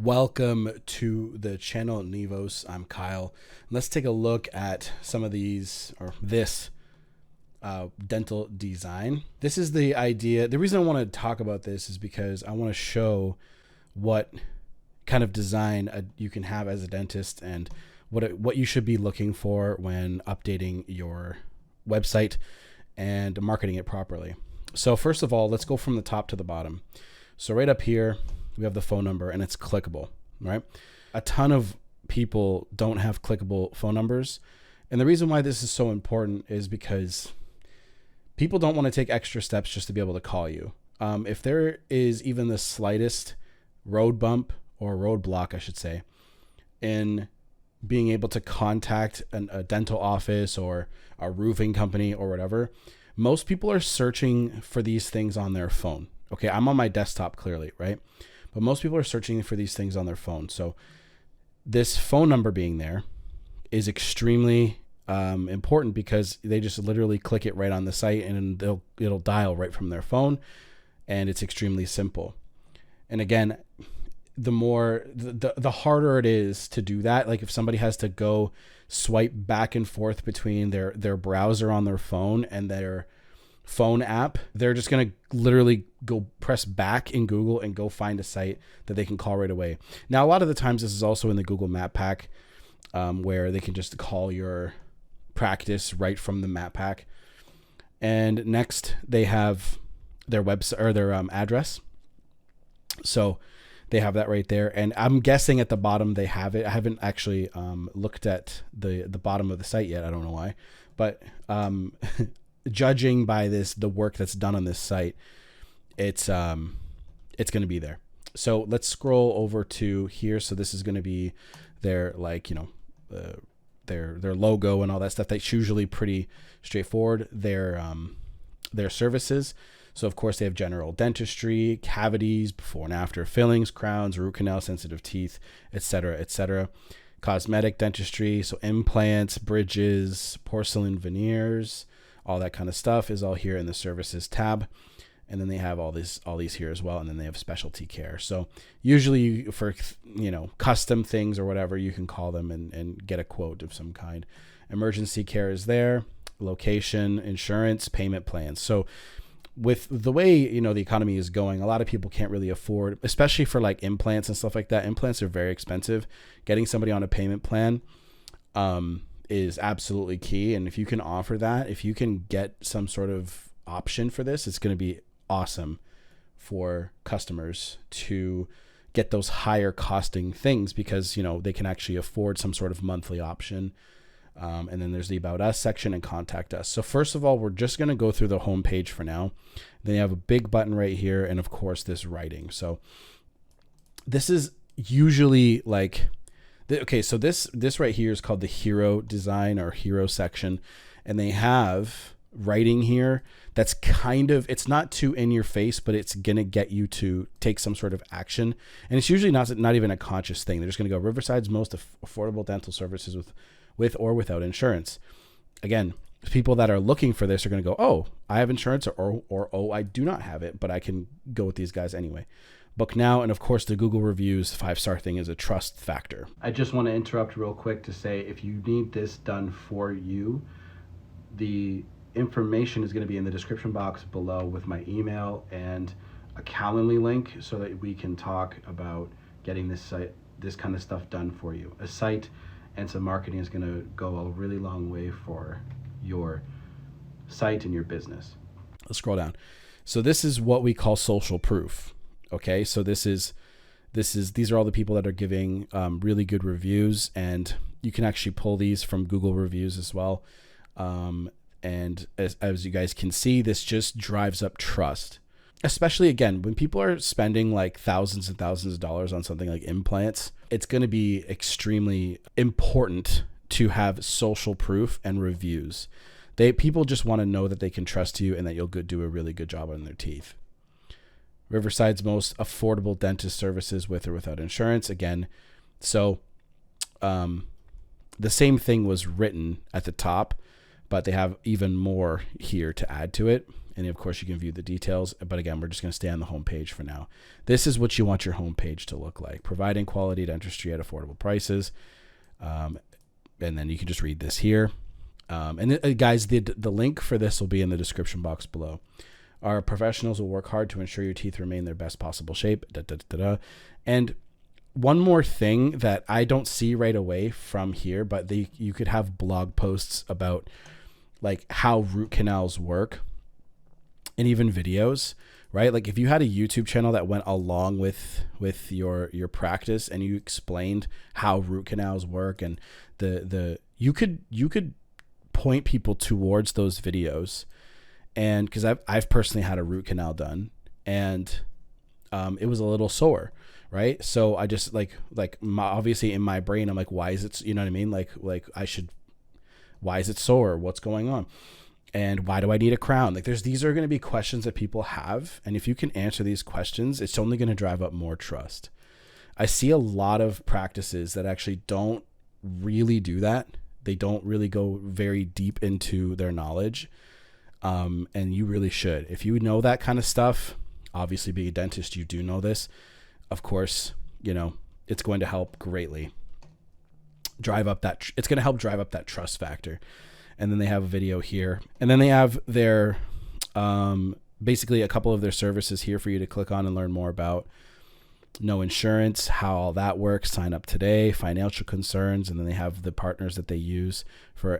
Welcome to the channel Nivos. I'm Kyle. Let's take a look at some of these, or this dental design. This is the idea. The reason I want to talk about this is because I want to show what kind of design you can have as a dentist and what you should be looking for when updating your website and marketing it properly. So first of all, let's go from the top to the bottom. So right up here, we have the phone number and it's clickable, right? A ton of people don't have clickable phone numbers. And the reason why this is so important is because people don't want to take extra steps just to be able to call you. If there is even the slightest road bump or roadblock, I should say, in being able to contact a dental office or a roofing company or whatever, most people are searching for these things on their phone. Okay, I'm on my desktop clearly, right? But most people are searching for these things on their phone. So this phone number being there is extremely important because they just literally click it right on the site and it'll dial right from their phone, and it's extremely simple. And again, the harder it is to do that, like if somebody has to go swipe back and forth between their browser on their phone and their phone app, they're just going to literally go press back in Google and go find a site that they can call right away. Now, a lot of the times this is also in the Google Map Pack, where they can just call your practice right from the map pack. And next they have their website or their address. So they have that right there. And I'm guessing at the bottom they have it. I haven't actually looked at the bottom of the site yet. I don't know why, but judging by the work that's done on this site, it's going to be there. So let's scroll over to here. So this is going to be their, their logo and all that stuff. That's usually pretty straightforward. Their services. So of course they have general dentistry, cavities, before and after fillings, crowns, root canal, sensitive teeth, etc., etc. Cosmetic dentistry. So implants, bridges, porcelain veneers, all that kind of stuff is all here in the services tab. And then they have all these here as well. And then they have specialty care. So usually for, custom things or whatever, you can call them and get a quote of some kind. Emergency care is there, location, insurance, payment plans. So with the way, the economy is going, a lot of people can't really afford, especially for like implants and stuff like that. Implants are very expensive. Getting somebody on a payment plan, is absolutely key. And if you can offer that, if you can get some sort of option for this, it's going to be awesome for customers to get those higher costing things because, they can actually afford some sort of monthly option. And then there's the About Us section and Contact Us. So first of all, we're just going to go through the home page for now. Then you have a big button right here. And of course this writing. So this is usually like, okay, so this right here is called the hero design or hero section. And they have writing here that's it's not too in your face, but it's going to get you to take some sort of action. And it's usually not even a conscious thing. They're just going to go Riverside's most affordable dental services with or without insurance. Again, people that are looking for this are going to go, oh, I have insurance or oh, I do not have it, but I can go with these guys anyway. Book now. And of course the Google reviews 5-star thing is a trust factor. I just want to interrupt real quick to say, if you need this done for you, the information is going to be in the description box below with my email and a Calendly link so that we can talk about getting this kind of stuff done for you. A site and some marketing is going to go a really long way for your site and your business. Let's scroll down. So this is what we call social proof. Okay, so these are all the people that are giving really good reviews, and you can actually pull these from Google reviews as well. And as you guys can see, this just drives up trust, especially again, when people are spending like thousands and thousands of dollars on something like implants. It's going to be extremely important to have social proof and reviews. People just want to know that they can trust you and that you'll do a really good job on their teeth. Riverside's most affordable dentist services with or without insurance. Again, so the same thing was written at the top, but they have even more here to add to it. And of course you can view the details, but again, we're just going to stay on the home page for now. This is what you want your home page to look like: providing quality dentistry at affordable prices. And then you can just read this here. Guys, the link for this will be in the description box below. Our professionals will work hard to ensure your teeth remain their best possible shape. And one more thing that I don't see right away from here, but you could have blog posts about like how root canals work, and even videos, right? Like if you had a YouTube channel that went along with your practice and you explained how root canals work, and you could point people towards those videos. And because I've personally had a root canal done, and it was a little sore, right? So I just obviously in my brain, I'm like, why is it, you know what I mean? Why is it sore? What's going on? And why do I need a crown? Like these are going to be questions that people have. And if you can answer these questions, it's only going to drive up more trust. I see a lot of practices that actually don't really do that. They don't really go very deep into their knowledge. And you really should. If you know that kind of stuff, obviously being a dentist, you do know this. Of course, it's going to help greatly it's going to help drive up that trust factor. And then they have a video here, and then they have their, basically a couple of their services here for you to click on and learn more about. No insurance, how all that works, sign up today, financial concerns. And then they have the partners that they use for,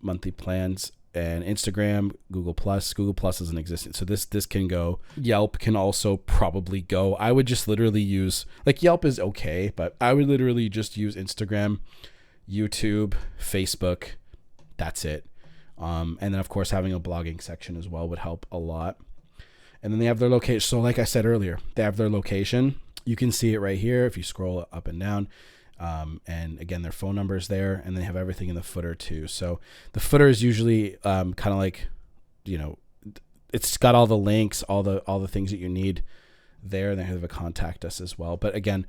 monthly plans, and Instagram, Google Plus isn't existing. So this can go. Yelp can also probably go. I would just literally use, like, Yelp is okay, but I would literally just use Instagram, YouTube, Facebook. That's it. And then of course having a blogging section as well would help a lot. And then they have their location. So like I said earlier, they have their location. You can see it right here if you scroll up and down. And again, their phone number is there, and they have everything in the footer too. So the footer is usually kind of like, it's got all the links, all the things that you need there. And they have a contact us as well. But again,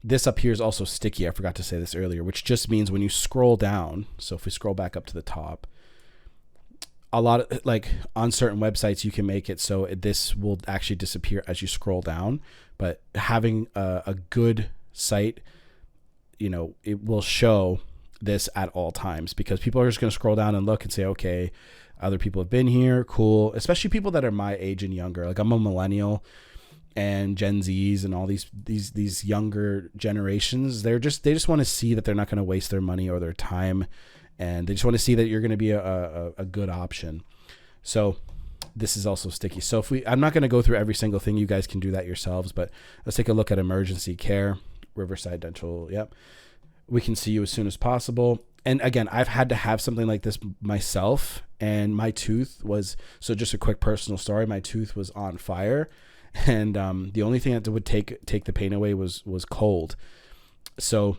this up here is also sticky. I forgot to say this earlier, which just means when you scroll down. So if we scroll back up to the top, a lot of, like, on certain websites, you can make it so this will actually disappear as you scroll down. But having a good site, it will show this at all times, because people are just going to scroll down and look and say, okay, other people have been here. Cool. Especially people that are my age and younger. Like, I'm a millennial, and Gen Zs and all these younger generations, they just want to see that they're not going to waste their money or their time. And they just want to see that you're going to be a good option. So this is also sticky. So I'm not going to go through every single thing. You guys can do that yourselves, but let's take a look at emergency care. Riverside Dental. Yep. We can see you as soon as possible. And again, I've had to have something like this myself, and my tooth was, so just a quick personal story. My tooth was on fire, and the only thing that would take the pain away was cold. So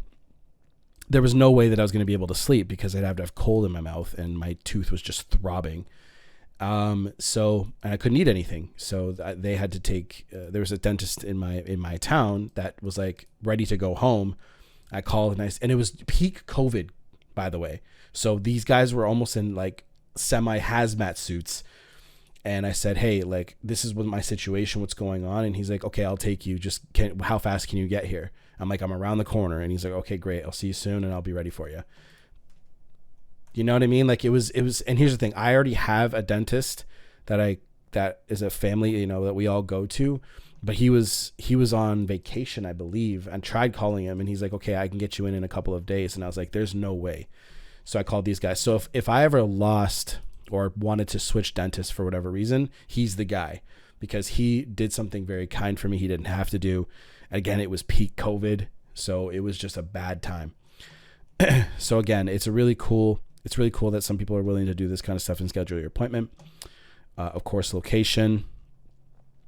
there was no way that I was going to be able to sleep, because I'd have to have cold in my mouth, and my tooth was just throbbing. And I couldn't eat anything. So they had to take, there was a dentist in my town that was like ready to go home. I called and it was peak COVID, by the way. So these guys were almost in like semi hazmat suits. And I said, hey, like, this is what my situation, what's going on. And he's like, okay, I'll take you. How fast can you get here? I'm like, I'm around the corner. And he's like, okay, great. I'll see you soon, and I'll be ready for you. You know what I mean? Like, it was, and here's the thing. I already have a dentist that is a family, that we all go to, but he was on vacation, I believe, and tried calling him, and he's like, okay, I can get you in a couple of days. And I was like, there's no way. So I called these guys. So if I ever lost or wanted to switch dentists for whatever reason, he's the guy, because he did something very kind for me. He didn't have to do. Again, it was peak COVID. So it was just a bad time. So again, it's really cool that some people are willing to do this kind of stuff and schedule your appointment. Of course, location.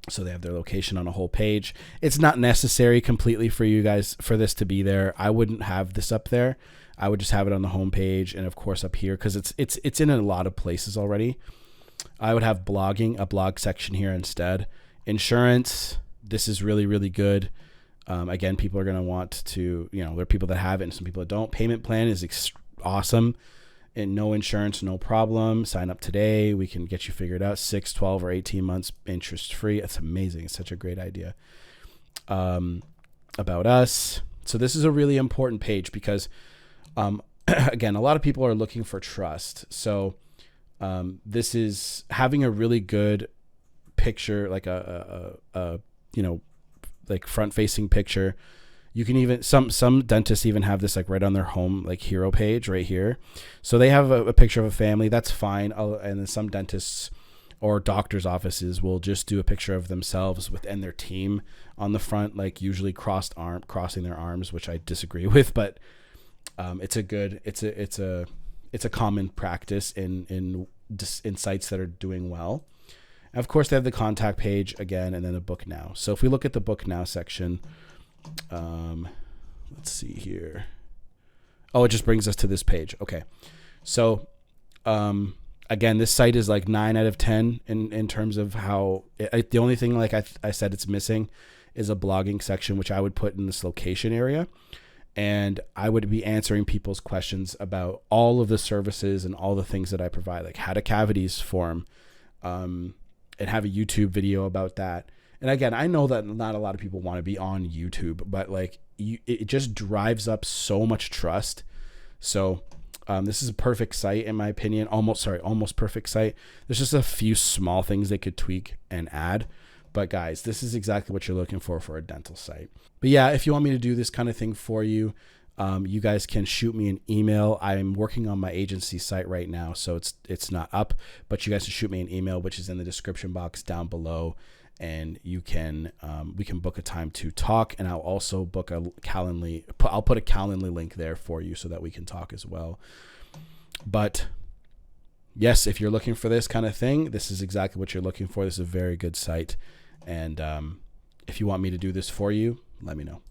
So they have their location on a whole page. It's not necessary completely for you guys for this to be there. I wouldn't have this up there. I would just have it on the home page, and of course up here, because it's in a lot of places already. I would have blogging, a blog section here instead. Insurance. This is really, really good. Again, people are going to want to, there are people that have it and some people that don't. Payment plan is awesome. and no insurance, no problem. Sign up today. We can get you figured out. 6, 12, or 18 months interest free. It's amazing. It's such a great idea. About us. So this is a really important page because, again, a lot of people are looking for trust. So this is having a really good picture, like a like front facing picture. You can even, some dentists even have this like right on their home, like hero page right here. So they have a picture of a family. That's fine. And then some dentists or doctors' offices will just do a picture of themselves and their team on the front, like usually crossing their arms, which I disagree with, but it's a common practice in sites that are doing well. And of course, they have the contact page again, and then a book now. So if we look at the book now section, let's see here. Oh, it just brings us to this page. Okay. So, again, this site is like 9 out of 10 in terms of how the only thing, like I said, it's missing is a blogging section, which I would put in this location area. And I would be answering people's questions about all of the services and all the things that I provide, like how to cavities form, and have a YouTube video about that. And again, I know that not a lot of people want to be on YouTube, but like it just drives up so much trust. So this is a perfect site in my opinion. Almost perfect site. There's just a few small things they could tweak and add. But guys, this is exactly what you're looking for a dental site. But yeah, if you want me to do this kind of thing for you, you guys can shoot me an email. I'm working on my agency site right now, so it's not up, but you guys can shoot me an email, which is in the description box down below, and you can we can book a time to talk, and I'll also book a Calendly. I'll put a Calendly link there for you so that we can talk as well. But yes, if you're looking for this kind of thing, this is exactly what you're looking for. This is a very good site, and if you want me to do this for you, let me know.